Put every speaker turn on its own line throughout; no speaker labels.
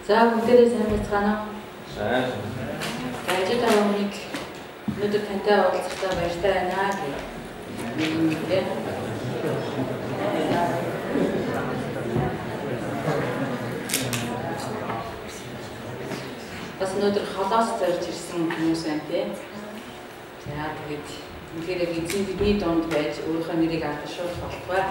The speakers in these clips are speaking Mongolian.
За бүгдээрээ сайн байцгаана уу?
Сайн.
Ажил авамыг өнөөдөр тантай уулзахдаа баяртай байна гэх. Бас өнөөдөр холоос зорж ирсэн хүмүүс байна те. За тэгээд үнэхээр эзэн бидний донд байж өөрийнхөө нэрийг алдаршуулах болтугай.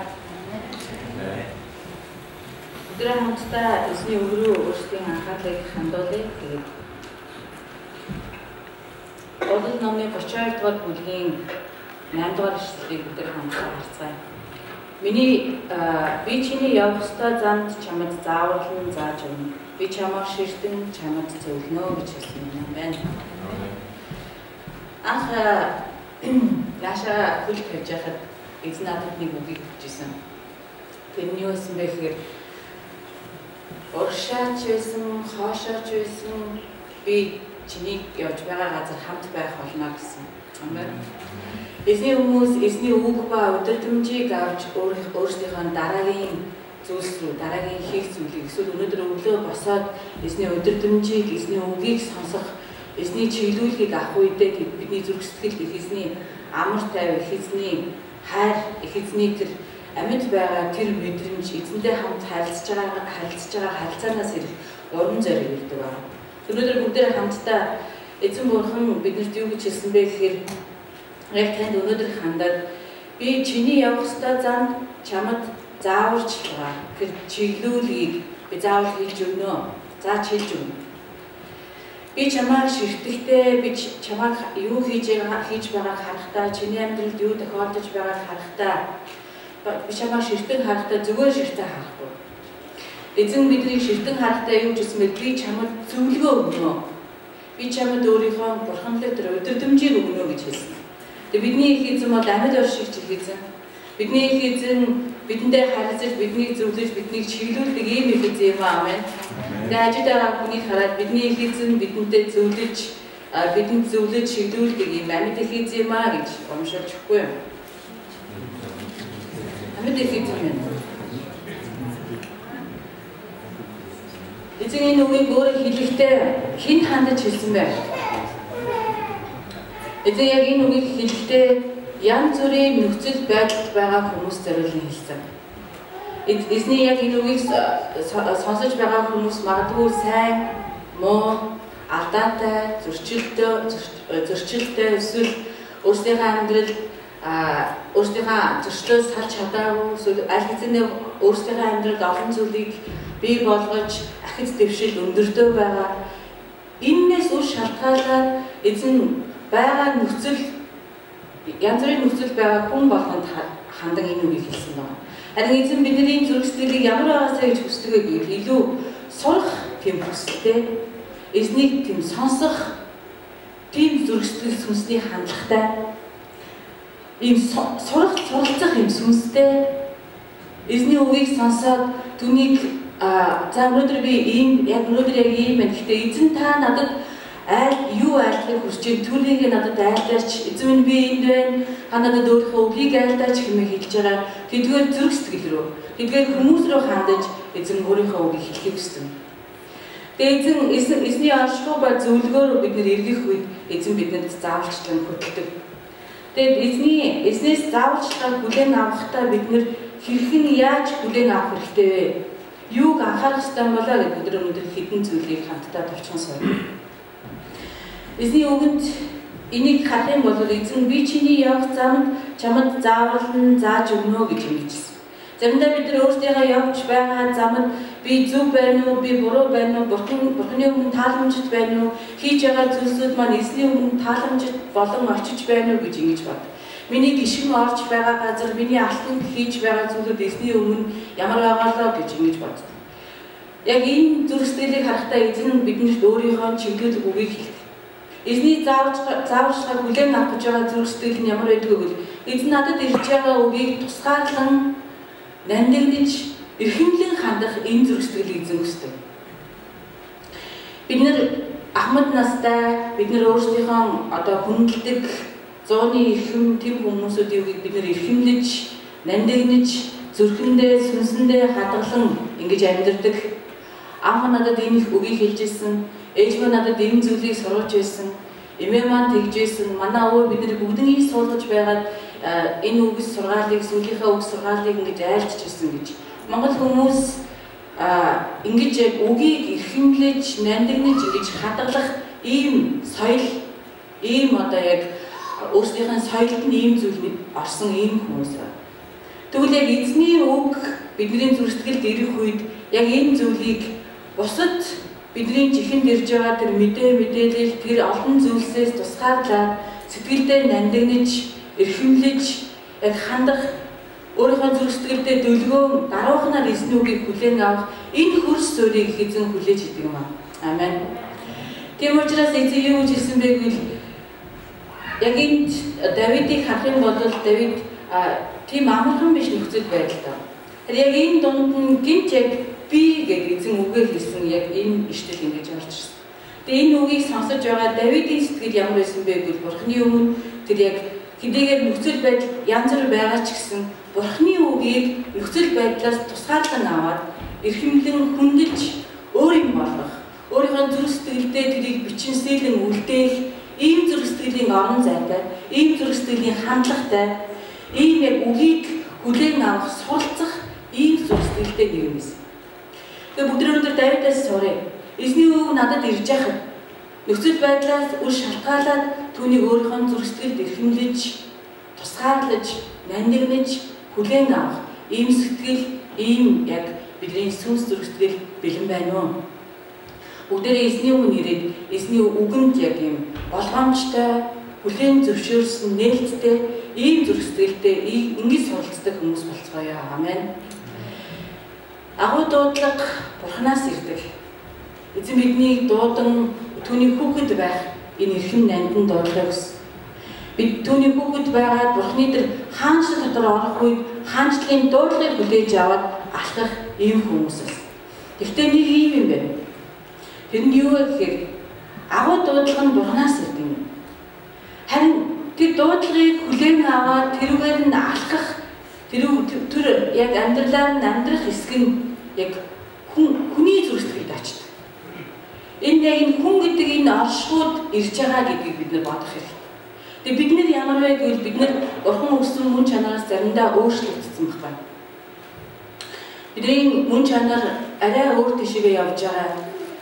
Өдрөө хамтдаа эзний үг рүү өөрсдийн анхаарлыг хандуулъя. Тэгээд Одод номын 32 дугаар бүлгийн 8 дугаар ишлэлийг өдрөө хамтдаа харцгаая. Би чиний явах ёстой замд чамд зааварлан зааж өгнө. Би чамайг ширтэн чамд зөвлөнө гэж хэлсэн юм байна. Анх яшаа хөлт хийж яхад эзэн надад нэг үгийг хэлжсэн. Тэр нь юу байсан бэ гэхээр уршаач байсан, хоошооч байсан, би чиний явж байгаа газар хамт байх болно гэсэн. Амен. Эзний хүмүүс эзний үг ба өдөртөмжийг авч өөрсдийнхөө дараагийн зүйлс рүү, дараагийн хийх зүйлийг эсвэл өнөөдөр өглөө босоод эзний өдөртөмжийг, эзний үгийг сонсох, эзний чиглүүлгийг авах үедээ бидний зүрх сэтгэлд эзний амар тайван, эзний хайр, эзний тэр амьд байгаа тэр мэдрэмж эзэндээ хамт харилцаж байгаа харилцаанаас ирэх урам зориг ирдэг байна. Өнөөдөр бүгдээ хамтдаа эзэн бурхан биднэрт юу гэж хэлсэн бэ гэхээр яг танд өнөөдөр хандаад би чиний явах ёстой замд чамд зааварч байгаа. Тэр чиглүүлгийг би заавал хийж өгнө. Зааж хийж өгнө. Би чамайг ширтэхдээ би чамайг юу хийж байгааг харахтаа, чиний амьдралд юу тохиолдож байгааг харахтаа би чамайг ширтэн харахтаа зүгээр ширтэн харахгүй. Эзэн биднийг ширтэн харахтаа юу гэсэн бэ? Би чамд зөвлөгөө өгнө. Би чамд өөрийнхөө бурханлаг тэр өдөртөмжийг өгнө гэж хэлсэн. Тэгээ бидний их эзэн бол амьд оршигч их эзэн. Бидний их эзэн бидэндээ харилцаж, биднийг зөвлөж, биднийг чиглүүлдэг ийм их эзэн юм аа. Амен. Тэгээ ажид байгаа хүнийг хараад бидний их эзэн бидэндээ зөвлөж, бидэнд зөвлөж чиглүүлдэг ийм амьд их эзэн юм аа гэж урамшуулж өгөхгүй юм. Амьд их эзэн юм. Эзэн энэ үгийг өөрөө хэлэхдээ хэн хандаж хэлсэн бэ? Эзэн яг энэ үгийг хэлэхдээ янз бүрийн нөхцөл байдалд байгаа хүмүүс зориулсан хэлсэн. Эзний яг энэ үгийг сонсож байгаа хүмүүс магадгүй сайн, муу, алдаатай, зөрчилтэй эсвэл өөрсдийнхөө амьдрал өөрсдийнхөө зөрчлөөс салж чадаагүй эсвэл аль хэзээ өөрсдийнхөө амьдралд олон зүйлийг бий болгож ахиц дэвшил өндөртөө байгаа. Иннээс үр шалтгаалаад эзэн байгаа нөхцөл янз бүрийн нөхцөл байгаа хүн болгонд хандан энэ үгийг хэлсэн байна. Харин эзэн бидний зүрх сэтгэлийг ямар байгаасаа гэж хүсдэг вэ гэвэл илүү сурах тийм хүсэлтэй, эзнийг тийм сонсох тийм зүрх сэтгэл сүнсний хандлагатай, ийм суралцах юм сүнстэй эзний үгийг сонсоод түүнийг за өнөөдөр би яг ийм байна. Гэхдээ эзэн та надад юу айлтгахыг хүсэж байна? Түүнийг надад айлтгаач. Эзэн минь би энд байна. Та надад өөрийнхөө үгийг айлтгаач хэмээн хэлж байгаа. Тэдгээр зүрх сэтгэл рүү, тэдгээр хүмүүс рүү хандаж эзэн өөрийнхөө үгийг хэлхийг хүсдэг. Тэгээ эзний онцлог ба зөвлөгөөр бид нэр эргэх үед эзэн бидэнд зааварчлан хөтэлдэг. Тэгээд эзнээс зааварчилгааг бүлээн авахдаа бид нэр хэрхэн яаж бүлээн авах хэрэгтэй вэ? Юуг анхаарах ёстой юм болоо гэдэг өнөөдөр хэдэн зүйлийг хамтдаа товчхон сууя. Эзний үгэнд энийг харах юм бол эзэн би чиний явах замд чамд зааварлан зааж өгнө гэж хэлсэн. Заримдаа бид нар өөрсдийнхөө явж байгаа замд би зөв байна уу, би буруу байна уу, бурхны өмнө тааламжит байна уу, хийж байгаа зүйлсүүд маань эзний өмнө тааламжит болон очиж байна уу гэж ингэж бод. Миний гишүүн орж байгаа газар, миний алтан хийж байгаа зүйлүүд эзний өмнө ямар байгаалаа гэж ингэж бодсон. Яг энэ зүрх сэтгэлийг харахтаа эзэн бидэнд өөрийнхөө чиглэл үгийг хэлдэг. Эзний зааварчилгааг хүлээн авах гэж байгаа зүрх сэтгэл нь ямар байдг вэ гэвэл эзэн надад ирж байгаа үгийг тусгаарлан нандинж эрхэмлэн хандах энэ зүрх сэтгэлийг эзэн хүсдэг. Бид нэр ахмад настай, бид нэр өөрсдийнхөө хүндэлдэг 100-ны эрхэм тэм хүмүүсүүдийг бид нэр эрхэмлэж, нандинж, зүрхэндээ, сүнсэндээ хадгалан ингэж амьдардаг. Ам надад энэ их үгийг хэлж ирсэн. Ээж маань надад энэ зүйлийг сургаж байсан. Эмээ маань тэгж байсан. Манай өвөө бидний бүгднийг суулгаж байгаад энэ үгс сургаалыг, сүүлийнхээ үгс сургаалыг ингэж айлтж ирсэн гэж. Монгол хүмүүс ингэж яг үгийг эрхэмлэж, нандинаж ингэж хадгалах ийм соёл, ийм одоо яг өөрсдийнхээ соёлд нь ийм зүйл орсон ийм хүмүүс байна. Тэгвэл яг эзний үг бидний зүрсгэлд ирэх үед яг энэ зүйлийг бусад бидний чихэнд ирж байгаа тэр мэдээлэл тэр олон зүйлсээс тусгаарлаад сэтгэлдээ нандинаж, эрхэмлэж, яг хандах өөрийнхөө зүрсгэлдээ дөлгөөн даруухнаар эзний үгийг хүлээн авах энэ хөрс суурийг эзэн хүлээж идэг юм аа. Амен. Тийм учраас эзэн юу гэж хэлсэн бэ гэвэл яг энд Давидыг харах юм бол Давид тийм амархан биш нөхцөл байдалтай. Тэр яг энэ дунд нь гинт яг би гэж эзэн үгээр хэлсэн яг энэ ишлэл ингэж орж ирсэн. Тэгээ энэ үгийг сонсож байгаа Давидын сэтгэл ямар байсан бэ гэвэл Бурхны өмнө тэр яг хэдийгээр нөхцөл байдал янз бүр байгаа ч гэсэн Бурхны үгийг нөхцөл байдлаас тусгаарлан аваад эрхэмлэн хүндэлж өөр юм болгох, өөрийнхөө зүрх сэтгэлдээ тэрийг бичинсэлэн үлдээх ийм зүрх сэтгэлийн орон зайтай, ийм зүрх сэтгэлийн хандлагатай, ийм яг үгийг хүлээн авах, суралцах ийм зүрх сэтгэлтэй нэг юм байсан. Тэгээ бүгд өнөөдөр Давидаас сурыг. Эзний үг надад ирж яхад нөхцөл байдлаас үл шалтгаалаад түүнийг өөрийнхөө зүрх сэтгэлд эрхэмлэж, тусгаарлаж, нандинаж, хүлээн авах ийм сэтгэл, ийм яг бидний сүнс зүрх сэтгэл бэлэн байна уу? Бүгдээрээ эзний үг нэрээд эзний үгэнд яг ийм болгоомжтой, хүлээн зөвшөөрсөн нээлттэй ийм зүрх сэтгэлтэй ингэж суралцдаг хүмүүс болцгоё. Амен. Агуу дуудлага Бурханаас ирдэг. Эзэн биднийг дуудан түүний хүүхэд байх энэ эрхэм нандин дуудлага гэсэн. Бид түүний хүүхэд байгаад Бурханы тэр хаанчлал дотор орох үед хаанчлалын дуудлагыг хүлээж аваад алхах ийм хүмүүс. Гэхдээ нэг ийм юм байна. Тэр нь юу вэ гэхээр агуу дуудлага нь Бурханаас ирдэг юм. Харин тэр дуудлагыг хүлээн аваад тэрүүгээр нь алхах тэр яг амьдралаар нь амьдрах хэсэг нь яг хүний зүрх сэтгэлд очдог. Энэ яг энэ хүн гэдэг энэ оршууд ирж байгаа гэдгийг бид нар бодох хэрэгтэй. Тэгээ бид нар ямар вэ гэвэл бид нар Бурхан өгсөн мөн чанараас заримдаа өөрчлөгдсөн байх байна. Бидний мөн чанар арай өөр тийшээ явж байгаа.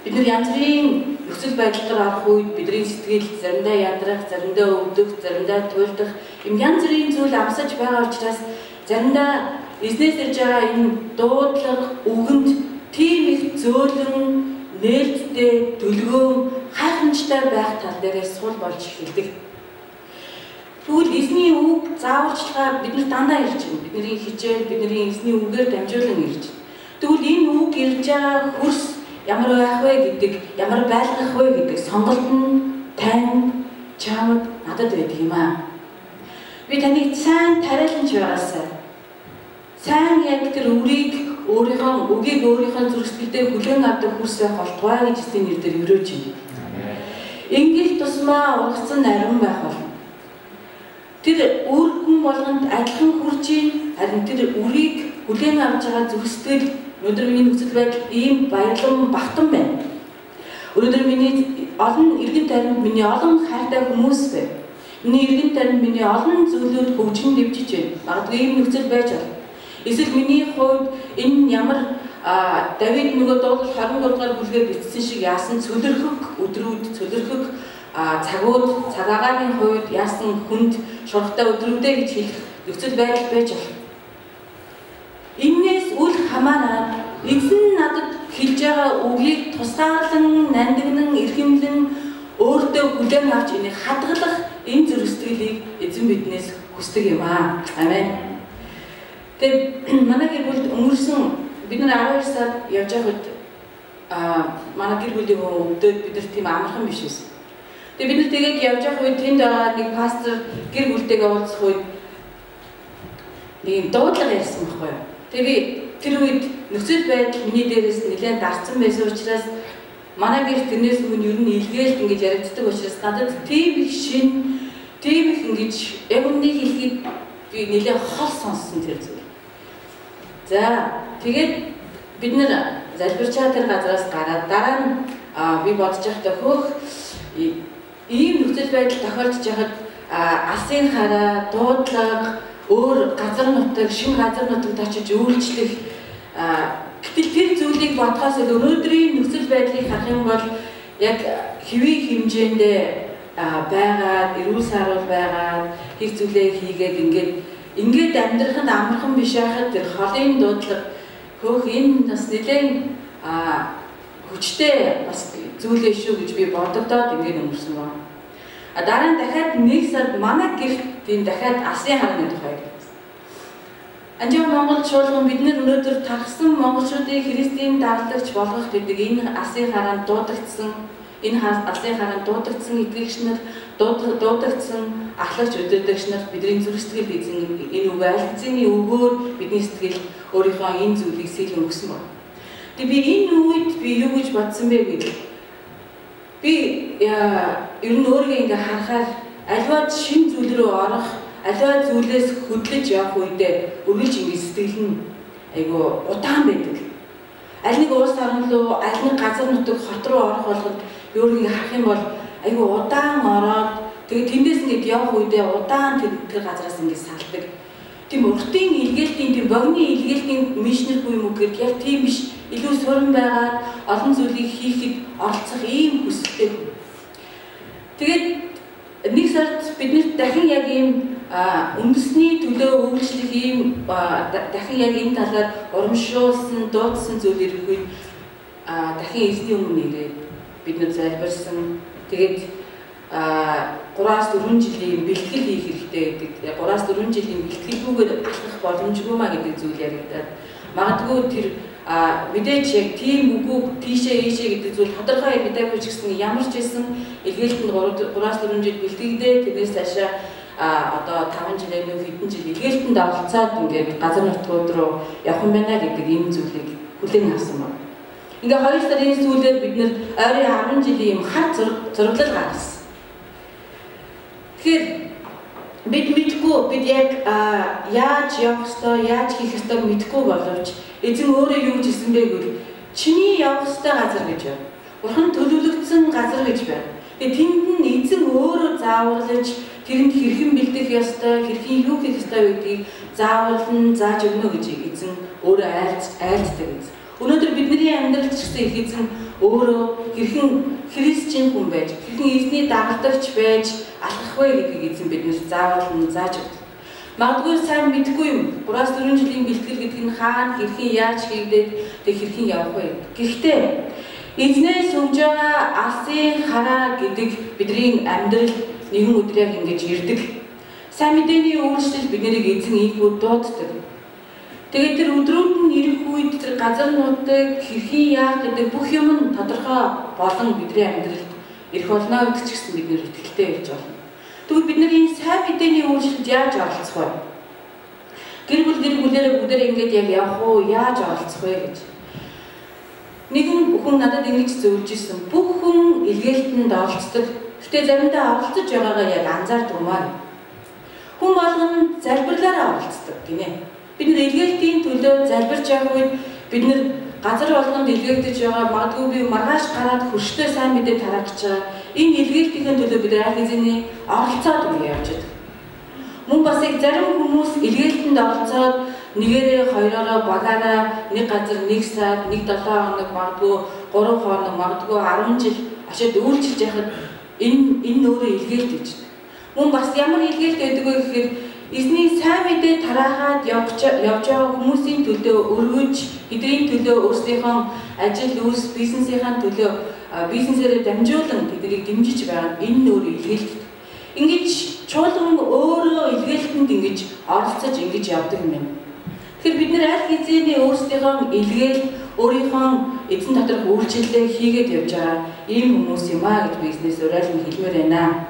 Бид нар янз бүрийн нөхцөл байдлаар авах үед бидний сэтгэл заримдаа ядрах, заримдаа өвдөх, заримдаа туйлдах юм янз бүрийн зүйл амсаж байгаа учраас заримдаа эзнээс ирж байгаа энэ дуудлага үгэнд тийм их зөөлөн, нээлттэй, дүлгөөн, хайхамжтай байх тал дээрээ сул болж эхэлдэг. Тэгвэл эзний үг зааварчилгаа биднэрт дандаа ирж байна. Бидний хичээл, бидний эзний үгээр дамжуулан ирж байна. Тэгвэл энэ үг ирж байгаа хөрс ямар байх вэ гэдэг, ямар байлгах вэ гэдэг сонголт нь тань, чамд надад байдаг юм аа. Би таныг сайн тариалж байгаасаа. Сайн яг тэр үгийг өөрийнхөө зүрх сэтгэлдээ хүлээн авдаг хөрс байх болтугай гэж эзний нэрээр өрөөж байна. Ингээл тусмаа ургацсан ариун байх болно. Тэр үр хүн болгонд адилхан хүрж ийн, харин тэр үрийг хүлээн авч байгаа зүрх сэтгэл өнөөдөр миний нөхцөл байдал ийм баялан багтан байна. Өнөөдөр миний олон иргэн тайранд миний олон хайртай хүмүүс байна. Миний иргэн тайранд миний олон зүйлүүд хөгжин дэвжиж байна. Магадгүй ийм нөхцөл байж болно. Эсвэл миний хувьд энэ ямар Давид нөгөө дуудлага 23 дугаар бүлгээр бичсэн шиг яасан цөлөрхөг өдрүүд, цөлөрхөг цагууд, цагаагаарын хувьд яасан хүнд шургтай өдрүүдээ гэж хэлэх нөхцөл байдал байж болно. Иннээс үл хамааран эзэн надад хэлж байгаа үгийг тусгаарлан, нандинан, эрхэмлэн өөртөө хүлээн авч энийг хадгалах энэ зүрх сэтгэлийг эзэн биднээс хүсдэг юм аа. Амен. Тэгээ манай гэр бүлд өнгөрсөн бид нар 12 сард явж байхад манай гэр бүлийн өвдөд бид нар тийм амархан биш байсан. Тэгээ бид нар тэгээд явж байх үед тэнд нэг пастор гэр бүлтэйгээ уулзах үед нэг дуудлага ярьсан байхгүй юу. Тэгээ тэр үед нөхцөл байдал миний дээрээс нэлээд дарцсан байсан учраас манай гэр тэрнээс өмнө ер нь илгээлт ингэж яригддаг учраас надад тийм их шин, тийм их ингэж яг үнийг хэлхийд би нэлээд хол сонссон тэр зүйл. За тэгээд бид нар залбирч байгаа тэр газраас гараад дараа нь би бодож байхдаа хөөх ийм нөхцөл байдал тохиолдож байхад алсын хараа, дуудлага, өөр газар нутаг, шинэ газар нутагт очиж үйлчлэх гэтэл тэр зүйлийг бодхоос өнөөдрийн нөхцөл байдлыг харах юм бол яг хэвийн хэмжээнд байгаад, эрүүл сайрал байгаад, их зүйлээ хийгээд ингээд амьдрахад амархан биш байхад тэр холын дуудлага хөөх энэ бас нэлээд хүчтэй бас зүйлээ шүү гэж би бодогдоод ингээд өнгөрсөн байна. Дараа нь дахиад нэг сард манай гэрт тийм дахиад алсын харны тухай гэсэн. Анжаа Монгол чуулган бид нар өнөөдөр тархсан монголчуудыг Христийн дагалдагч болгох гэдэг энэ алсын хараанд дуудагдсан, энэ алсын хараанд дуудагдсан эдгэгч нар, дуудагдсан ахлагч өдөрдөгч нар бидний зүрх сэтгэл эзэн энэ үг альцны өгөөр бидний сэтгэл өөрийнхөө энэ зүйлийг сэлэн өгсөн байна. Тэгээ би энэ үед би юу гэж бодсон бэ гэдэг. Би ер нь өөрийгөө ингээ харахаар аливаа шинэ зүйл рүү орох, аливаа зүйлээс хөдлөж явах үедээ үргэлж ингээ сэтгэл нь айгу удаан байдаг. Аль нэг улс орн руу, аль нэг газар нутаг хот руу орох болгоод би өөрийгөө харах юм бол айгу удаан ороод тэгээ тэндээс ингээ явах үедээ удаан тэр газараас ингээ салдаг. Тийм уртын илгээлтийн, тийм богино илгээлтийн мишнэр буй юм уу гэхээр яг тийм биш. Илүү суран байгаад олон зүйлийг хийхэд оролцох ийм хүсэлтэй. Тэгээд нэг сард биднэрт дахин яг ийм үндэсний төлөө үйлчлэх ийм дахин яг энэ талаар урамшуулсан, дуудсан зүйл ирэхгүй дахин эзний өмнө ирээд бид нар залбирсан. Тэгээд 3-4 жилийн бэлтгэл хийх хэрэгтэй гэдэг. 3-4 жилийн бэлтгэлгүйгээр алхах боломжгүй маа гэдэг зүйл яригдаад магадгүй тэр мэдээж яг тийм үгүй тийшээ ийшээ гэдэг зүйл тодорхой мэдээгүй ч гэсэн ямар ч байсан илгээлтэнд 3-4 жил бэлтгэдээ тэрнээс цаашаа одоо 5 жилийн хэдэн жил илгээлтэнд оролцоод ингээд газар нутгууд руу явах юм байна гэдэг энэ зүйлийг хүлээн авсан байна. Ингээ 2 сарын сүүлээр бид нэр ойрын 10 жилийн юм хар зураглал гаргасан. Тэгэхээр бид мэдгүй бид яг яаж явах ёстой, яаж хийх ёстойг мэдгүй боловч эзэн өөрөө юу гэж хэлсэн бэ гэвэл чиний явах ёстой газар гэж байна. Бурхан төлөвлөгдсөн газар гэж байна. Тэгээ тэнд нь эзэн өөрөө зааварлаж тэрэнд хэрхэн бэлдэх ёстой, хэрхэн юу хийх ёстой гэдгийг зааварлан зааж өгнө гэж эзэн өөрөө айлддаг эзэн. Өнөөдөр бидний амьдралд ч гэсэн их эзэн өөрөө хэрхэн христчин хүн байж, хэрхэн эзний дагалдагч байж алхах вэ гэдгийг эзэн биднээс зааварлан зааж өгдөг. Магадгүй сайн мэдгүй юм. 3-4 жилийн бэлтгэл гэдэг нь хаана хэрхэн яаж хийгдээд тэг хэрхэн явах вэ? Гэхдээ эзнээс өгж байгаа алсын хараа гэдэг бидний амьдрал нэгэн өдрийг ингэж ирдэг. Сайн мэдээний үйлчлэл биднийг эзэн ийгүү дууддаг. Тэгээд тэр өдрүүд нь ирэх үед тэр газар нутаг хэрхэн яах гэдэг бүх юм нь тодорхой болон бидний амьдралд ирэх болно гэдэг ч гэсэн бид нэр итгэлтэй байж болно. Тэгвэл бид нар энэ сайн мэдээний үйлчлэлд яаж оролцох вэ? Гэр бүлээрээ бүгдээ ингэж яг явах уу, яаж оролцох вэ гэж. Нэгэн хүн надад ингэж зөвлөж ирсэн. Бүх хүн илгээлтэнд оролцдог. Гэтэ заримдаа оролцож байгаагаа яг анзаардаг юм аа. Хүн болгон залбирлаараа оролцдог гинэ. Бид нар илгээлтийн төлөө залбирч явах үед бид нар газар болгонд илгээгдэж байгаа магадгүй би маргааш гараад хөрштэй сайн мэдээ тараах гэж байгаа. Энэ илгээлтийн төлөө бид аль хэзээний оролцоод ингэ явж байдаг. Мөн бас яг зарим хүмүүс илгээлтэнд оролцоод нэгээрээ хоёроо багаараа нэг газар нэг сар, нэг 7 хоног, магадгүй 3 хоног, магадгүй 10 жил очиод үйлчилж яхад энэ өөрөө илгээлт гэж байна. Мөн бас ямар илгээлт байдаг вэ гэхээр эзний сайн мэдээ тараахад явж байгаа хүмүүсийн төлөө өргөж, эдний төлөө өөрсдийнхөө ажил үйлс, бизнесийн төлөө бизнесээрээ дамжуулан тэднийг дэмжиж байгаа энэ өөрөө илгээлт. Ингэж чуулган өөрөө илгээлтэнд ингэж оролцож ингэж явдаг юм байна. Тэгэхээр бид нэр аль хэзээний өөрсдийнхөө илгээл, өөрийнхөө эзэн доторх үйлчлэлээ хийгээд явж байгаа ийм хүмүүс юм аа гэж би эзнээс уриалан хэлмээр байна.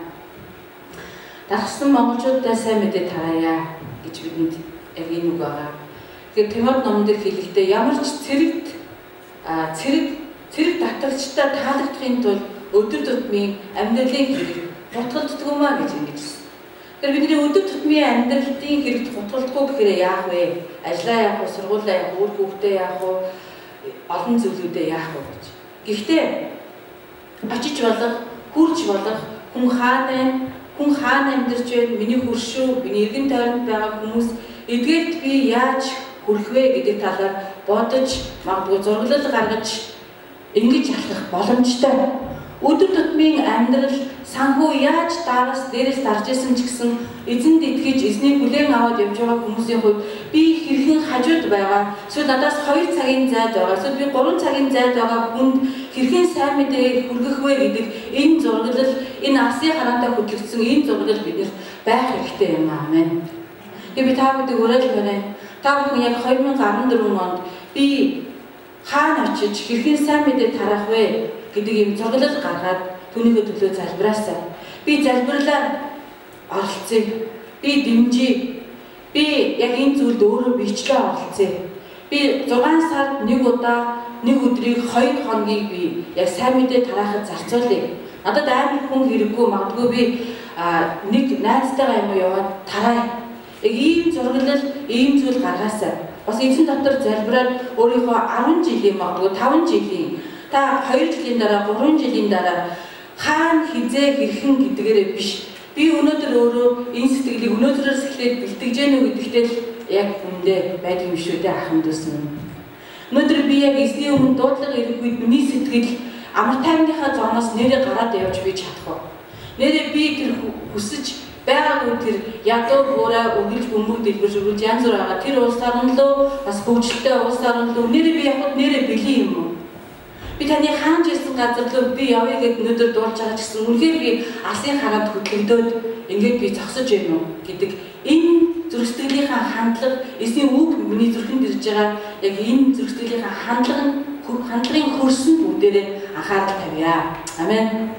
Дагсан монголчуудаа сайн мэдээ тараая гэж бидэнд яг энэ үг байгаа. Тэгэхээр Тимот номон дээр хэлэхдээ ямар ч цэрэг татагчтай таалагдахын тулд өдөр тутмын амьдралын хэрэг хутгалддаг юм аа гэж ингэж хэлсэн. Тэгэхээр бидний өдөр тутмын амьдралын хэрэгт хутгалдахгүй гэхээр яах вэ? Ажлаа явах уу, сургуулаа явах уу, үр хүүхдээ явах уу, олон зүйлүүдээ яах вэ гэж. Гэхдээ очиж болох, хурж болох хүн хаана амьдарч байна, миний хөршөө, миний эргэн тойронд байгаа хүмүүс эдгээрт би яаж хүрэх вэ гэдэг талаар бодож, магадгүй зураглал гаргаж ингэж алхах боломжтой. Өдөр тутмын амьдрал санхүү яаж дээрээс дарж исэн ч гэсэн эзэнд итгэж эзний хүлээн аваад явж байгаа хүмүүсийн хувьд би хэрхэн хажууд байгаа. Эсвэл надаас 2 цагийн зайд байгаа. Эсвэл би 3 цагийн зайд байгаа хүнд хэрхэн сайн мэдээ хүргэх вэ гэдэг энэ зураглал, энэ Асын хараантай хөтлөгдсөн энэ зураглал биднэрт байх хэрэгтэй юм аа. Амен. Би та бүхэнд уриалж байна. Та бүхэн яг 2014 онд би хаана очиж хэрхэн сайн мэдээ тараах вэ гэдэг юм зураглал гаргаад түүнийхээ төлөө залбираасаа. Би залбирлаа оролцъё. Би дэмжиж. Би яг энэ зүйлд өөрөө бичлээ оролцъё. Би 6 сард 1 удаа 1 өдрийг 2 хоногийг би яг сайн мэдээ тараахад зарцуулъя. Надад амар хүн хэрэггүй, магадгүй би нэг найзтайгаа юм яваад тараа. Яг ийм зураглал, ийм зүйл гаргаасаа. Бас эзэн дотор залбираад өөрийнхөө 10 жилийн, магадгүй 5 жилийн, та 2 жилийн дараа, 3 жилийн дараа хаана хизээ хэрхэн гэдгээрээ биш. Би өнөөдөр өөрөө энэ сэтгэлийг өнөөдрөөс эхлээд бэлтгэж гэнэ үү гэдэгтэй л яг үндэ байдаг юм шүү дээ ахын дүүсэн. Өнөөдөр би яг эзний өмнө дуудлага ирэх үед миний сэтгэл амар тайвныхаа зооноос нэрээ гараад явж би чадахгүй. Нэрээ би тэр хүсэж байгаагүй тэр ядуу буураа өгүүлж бөмбөг дэлбэрж өгүүлж янз бүр байгаа. Тэр улсаар нь лөө бас хөгжилтэй улсаар нь лөө нэрээ би явахад нэрээ бэлэн юм уу? Би таны хаанж ирсэн газар руу би явъя гэд өнөөдөр дуулж байгаа ч гэсэн үнэхээр би Асын хараанд хөтлөгдөөд ингээд би зогсож байна уу гэдэг энэ зөрсдгийнхаа хандлага эзний үг миний зүрхэнд ирж байгаа яг энэ зөрсдгийнхаа хандлагын хөрсөнд бүгдээрээ анхаарал тавья. Амен.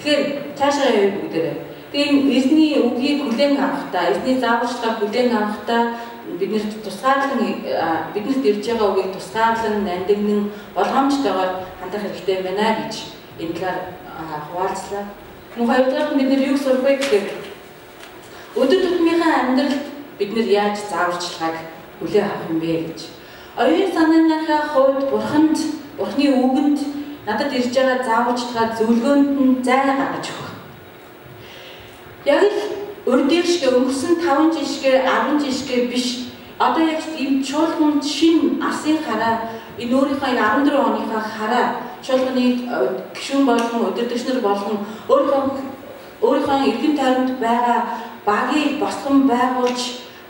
Тэгэхээр цаашаа явъя бүгдээрээ. Тэгээ эзний үгийг хүлээн авахдаа, эзний зааварчилгааг хүлээн авахдаа биднэрт тусгаарлан биднэрт ирж байгаа үгийг тусгаарлан нандинан болгоомжтойгоор хандах хэрэгтэй байна гэж энэ талаар хуваалцлаа. Мөн хоёрдугаар бид нэр юу сурах вэ гэхээр өдөр тутмынхаа амьдралд бид нэр яаж зааварчилгааг хүлээн авах юм бэ гэж. Оюун санааныхаа хувьд Бурхны үгэнд надад ирж байгаа зааварчилгаа зөвлөгөөнд нь зай гаргаж өгөх. Яг л урдих шиг өнгөрсөн 5 жил шиг 10 жил шиг биш. Одоо яг ийм чуулганд шин Асын хараа энэ өөрийнхөө 14 оныхаа хараа чуулганы гишүүн болгон удирдагчнар болгон өөрийнхөө эргэн тойронд байгаа багийг босгон байгуулж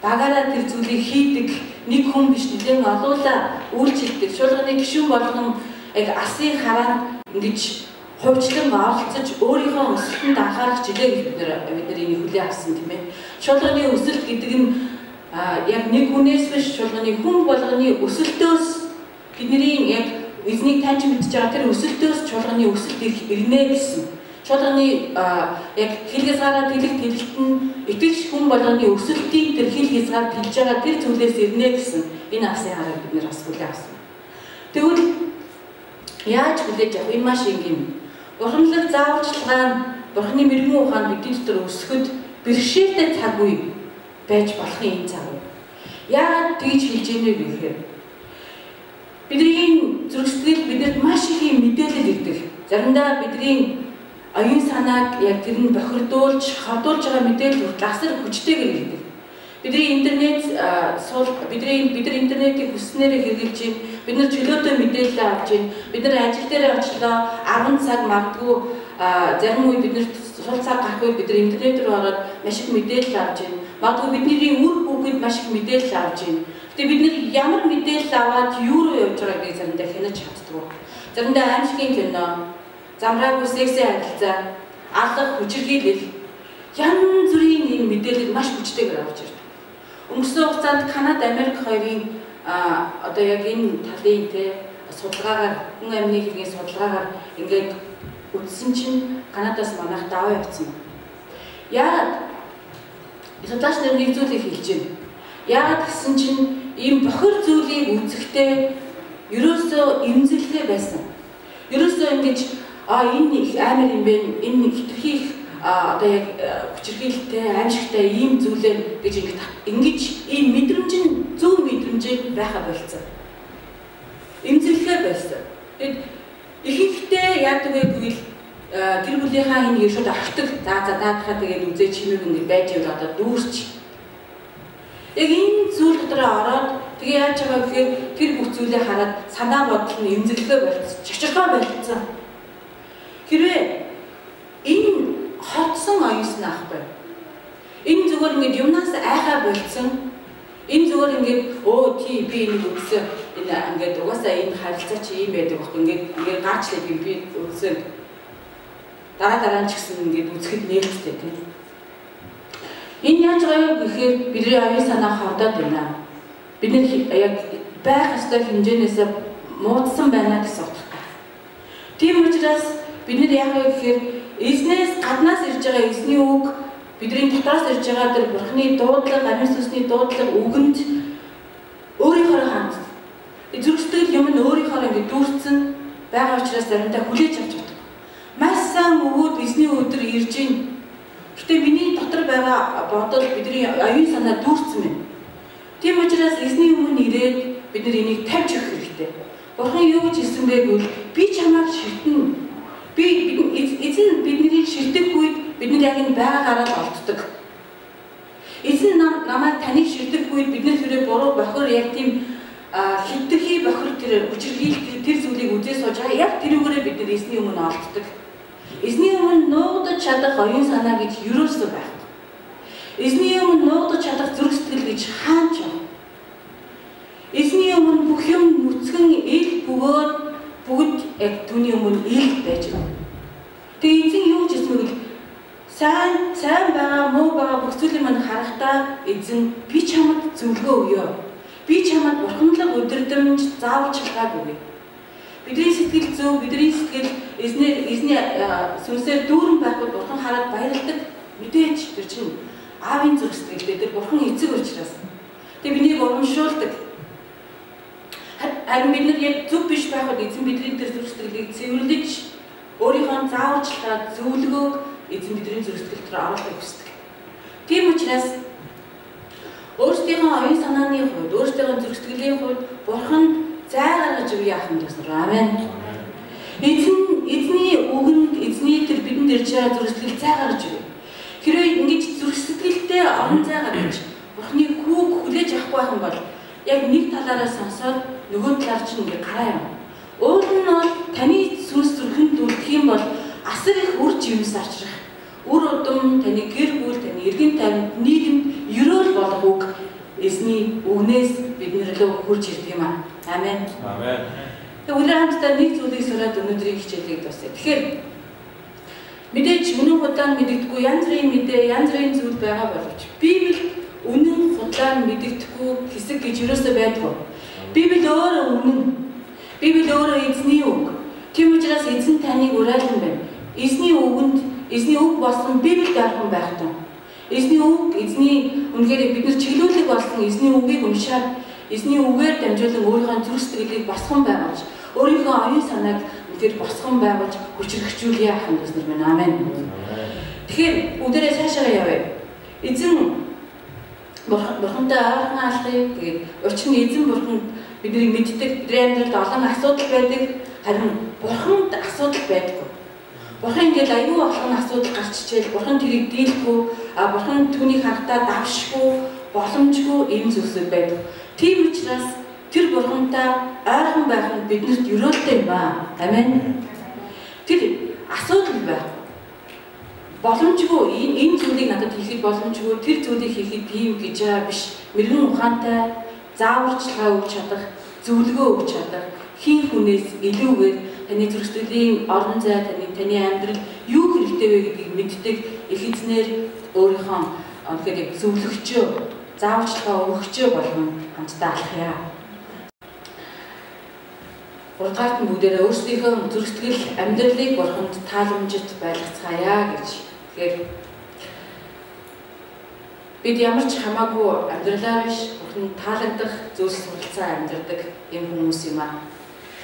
багаараа тэр зүйлийг хийдэг нэг хүн биш нэлээд олуулаа үйлчлдэг чуулганы гишүүн болгон яг Асын хараанд ингэж хувьчлан оролцож өөрийнхөө өсөлтөнд анхаарах жилээ гэж бид нар энийг хүлээн авсан тийм ээ. Чуулганы өсөлт гэдэг нь яг нэг хүнээс биш чуулганы хүн болгоны өсөлтөөс бидний яг эзнийг таньж мэдж байгаа тэр өсөлтөөс чуулганы өсөлт ирнэ гэсэн. Чуулганы яг хил хязгаараа тэлэлт нь итгэж хүн болгоны өсөлтийн тэр хил хязгаар тэлж байгаа тэр зүйлээс ирнэ гэсэн энэ Асын харааг бид нар бас хүлээн авсан. Тэгвэл яаж хүлээж авах энэ маш энгийн. Бурханлаг зааварчилгаа нь Бурхны мэрэгэн ухаанд бидний дотор өсөхөд бэрхшээлтэй цаг үе байж болохын энэ цаг үе. Яагаад тэгж хэлж ийнэ гэхээр бидний зүрх сэтгэл бидэнд маш их мэдээлэл ирдэг. Заримдаа бидний оюун санааг яг тэр нь бохирдуулж, хавдуулж байгаа мэдээлэл асар хүчтэйгээр ирдэг. Бидний интернет бид нар интернетийг хүснээрээ хэрэгжилж байна. Бид нар чөлөөтэй мэдээлэл авч байна. Бид нар ажил дээр очлоо 10 цаг магадгүй зарим үе биднэрт сул цаг гарах үед бид нар интернет рүү ороод маш их мэдээлэл авч байна. Магадгүй бидний үр хүүхэд маш их мэдээлэл авч байна. Гэтэ бид нар ямар мэдээлэл аваад юу руу явж байгааг заримдаа хянаж чаддгүй. Заримдаа аимшигын кино, замраагүй сексийн харилцаа, алах хүчирхийлэл янз бүрийн ийм мэдээлэл маш хүчтэйгээр авч ирдэг. Өнгөрсөн хугацаанд Канада, Америк хоёрын одоо яг энэ талын судалгаагаар хүн амны хэргийн судалгаагаар ингээд үзсэн чинь Канадаас манайх даваа явцсан. Яагаад судлаач нар нэг зүйлийг хэлж байна. Яагаад гэсэн чинь ийм бохир зүйлийг үзэхдээ ерөөсөө эмзэглээ байсан. Ерөөсөө ингэж энэ их амар юм бэ, энэ нэг хитрхи одоо яг хүчирхийлэлтэй, аимшигтай ийм зүйлээ гэж ингэж ийм мэдрэмж нь зөв мэдрэмжийг байха болцсон. Эмзэг инжилгээ байсан. Тэгэд ихэнхдээ яадаг вэ гэвэл гэр бүлийнхаа энэ шууд орхидог. За даадахаа тэгээд үзээ чимээг ингэ байж явал одоо дүүрч. Яг энэ зүйл дотор ороод тэгээ яаж байгаа гэхээр тэр бүх зүйлээ хараад санаа бодол нь эмзэглэхээ болцсон. Чочирхоо болцсон. Хэрвээ энэ хотсон оюусан аахгүй. Энэ зүгээр ингэ юмнаас айхаа болцсон. Энэ зүгээр ингээд би энийг үзсэн. Энэ ингээд угаасаа энэ харилцаа чи ийм байдаг бохоо ингээд гаачлаа би үзсэн. Дараа нь ч гэсэн ингээд үзэхэд нээлттэй тийм. Энэ яаж байгаа вэ гэхээр бидний оюун санаа хавдаад байна. Бид яг байх ёстой хэмжээнээс муудсан байна гэсэн утгатай. Тийм учраас бид яг гэхээр эзнээс гаднаас ирж байгаа эзний үг бидний дотоос ирж байгаа тэр Бурхны дуудлага, Ариун сүнсний дуудлага үгэнд өөрийнхөө ханд. Зүрхсэтгэл юм нь өөрийнхөө ингэ дүүрсэн байгаа учраас заримдаа хүлээж авч чаддаг. Маш сайн өгөөд эзний өдөр ирж байна. Гэтэ миний дотор байгаа бодол бидний оюун санаа дүүрсэн байна. Тийм учраас эзний өмнө ирээд бид нар энийг тавьж өгөх хэрэгтэй. Бурхан юу гэж хэлсэн бэ гэвэл би чамайг ширтэн. Эзэн биднийг ширтэх үед бид нар яг энэ байгаагаараа олддог. Эзэн намайг таныг ширтэх үед бид нар хэрэг буруу бохор яг тийм хитрхи бохор тэр хүчрхийлэл тэр зүйлийг үзээ сууж байгаа. Яг тэрүүгээрээ бид нар эзний өмнө олддог. Эзний өмнө нуугдаж чадах оюун санаа гэж юусоо байхгүй. Эзний өмнө нуугдаж чадах зүрх сэтгэл гэж хаач байна. Эзний өмнө бүх юм нүцгэн ил бөгөөд бүгд яг түүний өмнө ил байж байна. Тэгээ эзэн юу ч гэсэн сайн байгаа, муу байгаа бүх зүйлийг мань харахтаа эзэн би чамд зөвлөгөө өгье. Би чамд бурханлаг өдөрдмж заавал чалгаагүй. Бидний сэтгэл зөв, бидний сэтгэл эзний сүнсээр дүүрэн байхад бурхан хараад баярладаг. Мэдээж тэр чинь аавын зүрх сэтгэлтэй тэр бурхан эцэг учраас. Тэгээ биднийг урамшуулдаг. Харин бид нар яг зөв биш байхад эзэн бидний тэр зүрх сэтгэлийг цэвэрлэж өөрийнхөө зааварчилгаа зөвлөгөөг эзэн бидний зүрх сэтгэл дээр оруулахыг хүсдэг. Тийм учраас өөрсдийнхөө оюун санааны хувьд, өөрсдийнхөө зүрх сэтгэлийн хувьд бурханд зай гаргаж өгье ахын тусаар. Амен. Эзний үгэнд эзний тэр бидэнд ирж байгаа зүрх сэтгэл зай гаргаж өгье. Хэрвээ ингэж зүрх сэтгэлдээ орон зай гаргаж бурхны хүүг хүлээж авахгүй байх юм бол яг нэг талаараа сонсоод нөгөө талаар чинь ингэ гараа юм. Уул нь бол таны сүнс зүрхэнд үлдэх юм бол асар их үр жимс арчрах. Үр удам таны гэр бүл, таны эргэн тойронд нийгэмд ерөөл болох үг эзний үгнээс бидний рүү хурж ирдэг юм аа. Амен.
Амен.
Тэгээ өнөөдөр хамтдаа нэг зүйлийг сураад өнөөдрийн хичээлийг дуусгая. Тэгэхээр мэдээж үнэн худлаа мэддэггүй янз бүрийн мэдээ, янз бүрийн зүйл байгаа боловч Библи үнэн худлаа мэддэггүй хэсэг гэж юусоо байдгүй. Библи өөрөө үнэн. Библи өөрөө эзний үг. Тийм учраас эзэн таныг уриалсан байна. Эзний үг болсон Библид дархан байх тун. Эзний үг, эзний үнэхээр бид нар чиглүүлэг болсон эзний үгийг уншаад эзний үгээр дамжуулан өөрийнхөө зүрх сэтгэлийг босгон байгуулж, өөрийнхөө оюун санааг үнэхээр босгон байгуулж хүчрхэгжүүлье ахын дүүснэр минь. Амен. Тэгэхээр бүгдээрээ цаашаа явъя. Эзэн бурхантай ойрхон алхахыг тэгээд учир нь эзэн бурханд бидний мэддэг, бидний амьдралд олон асуудал байдаг. Харин бурханд асуудал байдаггүй. Бурхан ингээд аюул олон асуудал гарч ичээл бурхан тэрийг дийлэхгүй, бурхан түүнийг харахтаа давшгүй, боломжгүй ийм зүйлсүүд байдаг. Тийм учраас тэр бурхантай ойрхон байх нь биднэрт өрөөлтэй юм ба. Амен. Тэр асуудал байх. Боломжгүй энэ зүйлийг надад хийхэд боломжгүй, тэр зүйлийг хийхэд би юм гэж байгаа биш. Мэргэн ухаантай зааварчилгаа өгч чадах, зөвлөгөө өгч чадах, хин хүнээс илүүгээр таны зүрх сэтгэлийн орон зай, таны амьдрал юу хэрэгтэй вэ гэдгийг мэддэг их эзнэр өөрийнхөө тэгэхээр зөвлөгчөө, зааварчилгаа өгчөө болгон хамтдаа алхая. Урдгаарт нь бүгдээрээ өөрсдийнхөө зүрх сэтгэл амьдралыг бурханд тааламжит байлгацгаая гэж. Тэгэхээр бид ямар ч хамаагүй амьдралаа биш бурханд таалагдах зүйлс суралцаа амьдардаг юм хүмүүс юм аа.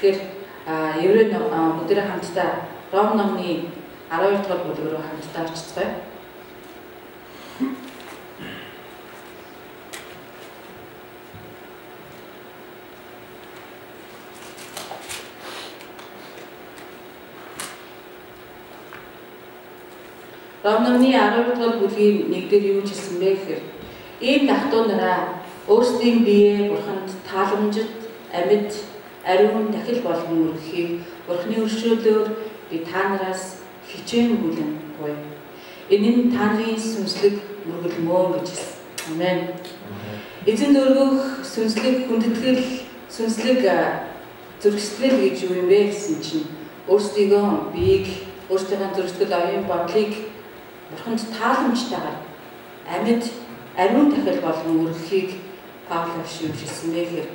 Тэгэхээр Еврей бүгдээрээ хамтдаа Ром номны 12 дугаар бүлэг рүү хамтдаа очицгаая. Ромны 12 дугаар бүлгийн 1-ээр юу хэлсэн бэ гэхээр ийм дахтуу нараа өөрсдийн биеэ Бурханд тааламжид амьд ариун дахил болгон өргөхийг Бурханы өршөөлөөр би та нараас хичээнгүйлэн гуй. Энэ нь та нарын сүнслэг мөргөлмөө гэж хэлсэн. Амен. Эзэн өргөх сүнслэг хүндэтгэл, сүнслэг зөрчил гэж юу юм бэ гэсэн чинь өөрсдийнхөө биеийг, өөрсдийнхөө зөрчил оюун бодлыг Бурханд тааламжтайгаар амьд ариун дахил болгон өргөхийг Паул хэлсэн бэ гэхээр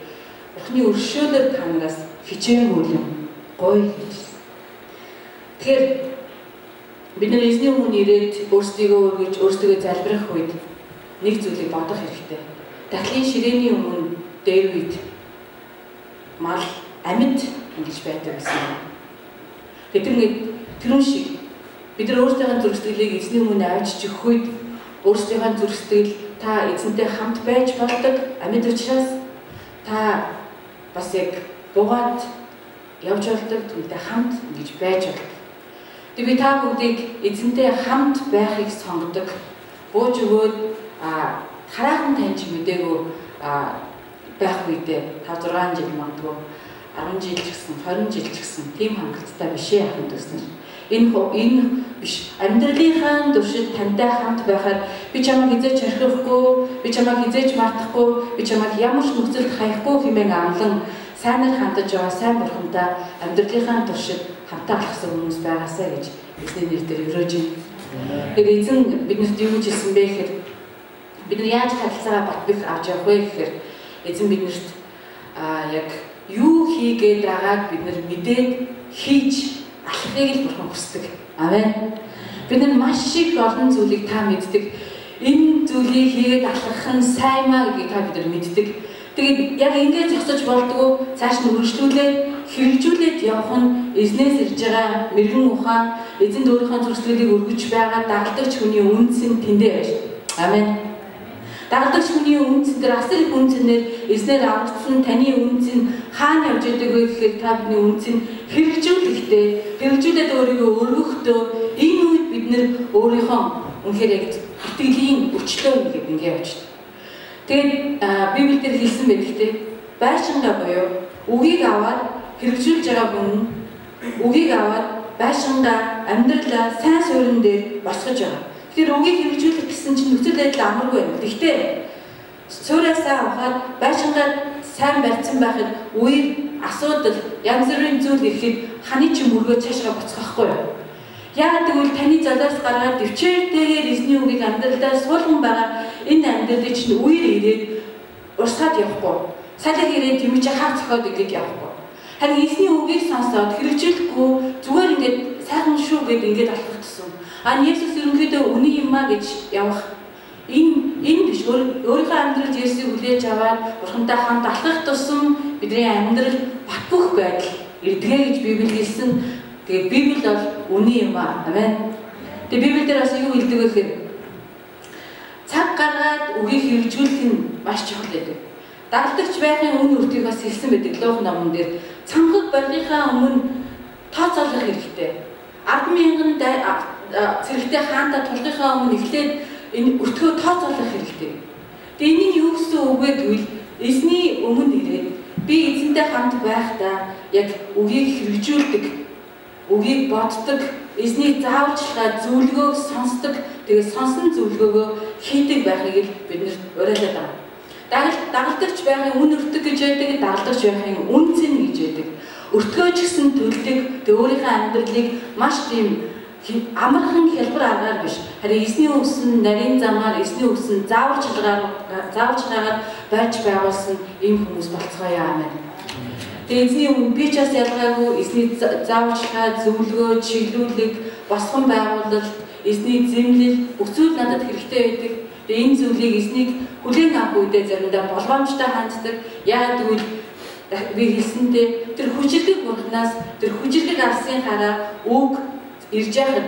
Бурханы өршөөлөөр та нараас хичээнгүйлэн гуй гэж. Тэгэхээр бид нар эзний өмнө ирээд өөрсдийгөө өргөж, өөрсдийгөө залбирах үед нэг зүйлийг бодох хэрэгтэй. Дахлын ширээний өмнө Дэвид мал амьд ингэж байдаг гэсэн. Тэдгээр тэрүүн шиг бид нар өөрсдийнхөө зөрчилийг эзний өмнө авчиж өгөх үед өөрсдийнхөө зөрчил та эзэнтэй хамт байж болдог амьд учраас та бас яг буугаад явж болдог түүнтэй хамт ингэж байж болдог. Тэг би та бүгдийг эзэнтэй хамт байхыг сонгодог. Бууж өгөөд хараахан таньж мдээгүй байх үедээ 5-6 жил магадгүй 10 жил ч гэсэн 20 жил ч гэсэн тийм хангалттай биш ээ ахын төснөр. Энэ биш. Амьдралынхаа туршид тантай хамт байхаар би чамайг хизээч орхихгүй, би чамайг хизээч мартахгүй, би чамайг ямар ч нөхцөлд хаяхгүй хэмээн амлан сайнаар хандаж байгаа сайн бурхантай амьдралынхаа туршид хамтаа алхсан хүмүүс байгаасаа гэж эзний нэрээр өрөөж байна. Тэгээд эзэн биднэрт юу гэж хэлсэн бэ гэхээр бид нар яаж харилцаагаа бат бих авч явах вэ гэхээр эзэн биднэрт яг юу хийгээд байгааг бид нар мэдээд хийж алхахыг л бурхан хүсдэг. Амен. Бид нар маш их олон зүйлийг та мэддэг. Энэ зүйлийг хийгээд алхах нь сайн маа гэдгийг та бид нар мэддэг. Тэгээд яг ингэж зогсож болдгоо цааш нь үргэлжлүүлээд хэрэгжүүлээд явах нь эзнээс ирж байгаа мэрэгэн ухаан эзэнд өөрийнхөө зуршлыг өргөж байгаа дагалдагч хүний үнц нь тэндээ байж. Амен. Дагалдагч хүний үнц дээр асар их үнцнээр эзнээр аврагдсан таны үнц нь хаана явж байдаг вэ гэхээр та бидний үнц нь хэрэгжүүлээд өөрийгөө өргөхдөө энэ үед бид нэр өөрийнхөө үнэхээр яг итгэлийн өчлөө гэдэг ингэ явж. Тэгээд Библиэлд хэлсэн байдаг те байшингаа буюу үгийг аваад хэрэгжүүлж байгаа хүн үгийг аваад байшингаа амьдралаа сайн суурин дээр босгож байгаа. Тэгэхээр үгийг хэрэгжүүлэх гэсэн чинь нөхцөл байдал амаргүй байна. Гэхдээ суурьасаа авахад байшингаа сайн барьсан байхад үеэр асуудал янз бүрийн зүйл ирэхэд ханы ч мөргөө цаашаа буцахгүй юу? Яагаад гэвэл таны залаас гаргаад төвчээртэйгээр эзний үгийг амьдралдаа суулган байгаа энэ амьдралыг чинь үеэр ирээд урсгаад явахгүй. Салхи ирээд тэмж хаа цохоод ингэж явахгүй. Харин эзний үгийг сонсоод хэрэгжүүлэхгүй зүгээр ингээд сайхан шүү гэд ингээд алхах гэсэн. Есүс ерөнхийдөө үний юм а гэж явах. Энэ биш өөрийнхөө амьдралд Есүсийг хүлээж аваад Бурхантай хамт алхах тусам бидний амьдрал бат бөх байдал ирдэгэ гэж Библи хэлсэн. Тэгээд Библи бол үний юм а. Амен. Тэгээд Библиэлд бас юу хэлдэг вэ гэхээр цаг гаргаад үгийг хэрэгжүүлэх нь маш чухал байдаг. Дагалдагч байхын үн үртгийг бас хэлсэн байдаг Лух номон дээр. Цамхаг барихынхаа өмнө тооцоолох хэрэгтэй. 10,000 цэрэгтэй хаантаа тулахынхаа өмнө эхлээд энэ өртгөө тооцоолох хэрэгтэй. Тэгээд энэ нь юу гэсэн үг вэ гэвэл эзний өмнө ирээд би эзэнтэй хамт байхдаа яг үгийг хэрэгжүүлдэг, үгийг боддог, эзний зааварчилгаа зөвлөгөөг сонсдог, тэгээд сонсон зөвлөгөөгөө хийдэг байхыг бид нэр уриалаад байгаа. Дагалдагч байхын үн өртөг гэж байдаг, дагалдагч байхын үн цэн гэж байдаг. Өртгөөч гэсэн төлдөг, тэгээд өөрийнхөө амьдралыг маш тийм амархан хэлбэр аргаар биш. Харин эзний үгсэн нарийн замаар, эзний үгсэн зааварчилгаагаар байж байгуулсан ийм хүмүүс болцгоё. Амен. Тэгээд эзний өмнө би ч бас ялгаагүй эзний зааварчилгаа, зөвлөгөө, чиглүүлэг, босгон байгуулалт, эзний зэмлэл бүх зүйл надад хэрэгтэй байдаг. Тэгээд энэ зүйлийг эзнийг хүлээн авах үедээ заримдаа болгоомжтой ханддаг. Яагаад гэвэл би хэлсэндээ тэр хүчилдэг бурхнаас тэр хүчилдэг алсын хараа үг ирж яхад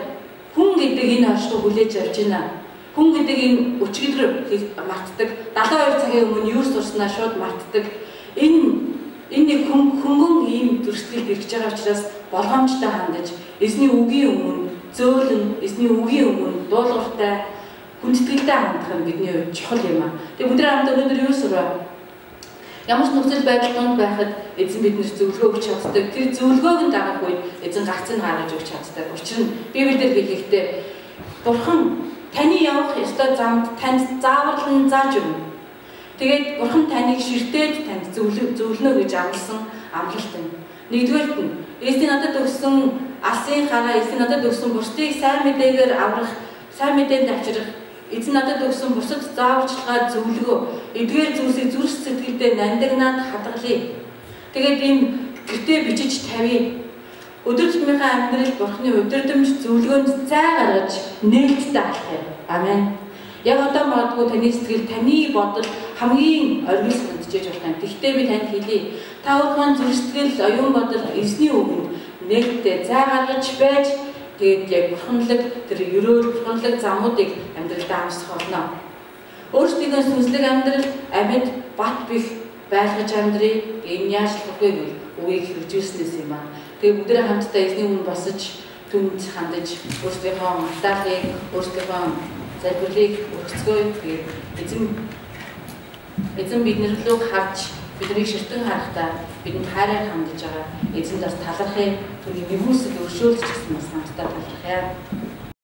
хүн гэдэг энэ оршихыг хүлээж авч байна. Хүн гэдэг энэ өчигдөр мартдаг. 72 цагийн өмнө юу сурснаа шууд мартдаг. Энэ нэг хөнгөн ийм зөрчил ирж байгаа учраас болгоомжтой хандаж эзний үгийн өмнө зөөлөн, эзний үгийн өмнө дуулууртай хүндэтгэлтэй хандах нь бидний хувьд чухал юм аа. Тэгээ бүгд хамт өнөөдөр юу сурав? Ямар ч нөхцөл байдал донд байхад эзэн биднэрт зөвлөгөө өгч чаддаг. Тэр зөвлөгөөг нь дагах үед эзэн гацыг гаргаж өгч чаддаг. Учир нь Библиэлд хэлэхдээ Бурхан таны явах ёстой замд танд зааварлан зааж өгнө. Тэгээд Бурхан таныг ширтээд танд зөвлөнө гэж амласан амлалт юм. Нэгдүгээрт нь Эзэн надад өгсөн алсын хараа, эзэн надад өгсөн бусдыг сайн мэдээгээр аврах, сайн мэдээнд авчрах, эзэн надад өгсөн бусад зааварчилгаа зөвлөгөө, эдгээр зүйлсийг зүрх сэтгэлдээ нандинаад хадгалъя. Тэгээд ийм гэртээ бичиж тавья. Өдөр тутмынхаа амьдрал Бурханы удирдамж зөвлөгөөнд цай гаргаж нээлттэй алхах. Амен. Яг одоо магадгүй таны сэтгэл, таны бодол хамгийн оргил санагдчихэж байна. Гэхдээ би танд хэлье. Та бүхэн зүрх сэтгэл, оюун бодол, эзний үгэнд нээлттэй цай гаргаж байж тэгээд яг бурханлаг тэр ерөөл бурханлаг замуудыг амьдралдаа амсах болно. Өөрсдийнхөө сүнслэг амьдрал амьд бат бих байлгаж амьдрий. Энэ яаж болохгүй вэ? Үгийг хэрэгжүүлснээс юм аа. Тэгээд бүгдээ хамтдаа эзний үгэнд босож түнд хандаж өөрсдийнхөө мартаалыг, өөрсдийнхөө залбирлыг өргөцгөөе. Тэгээд эзэн бидний рүү харж бидний ширтэн харахтаа бидэнд хайраар хандж байгаа. Эзэнд бас талархъя. Түүний нэмүүлсэл өршөөлж гэсэн бас намтаа талархъя.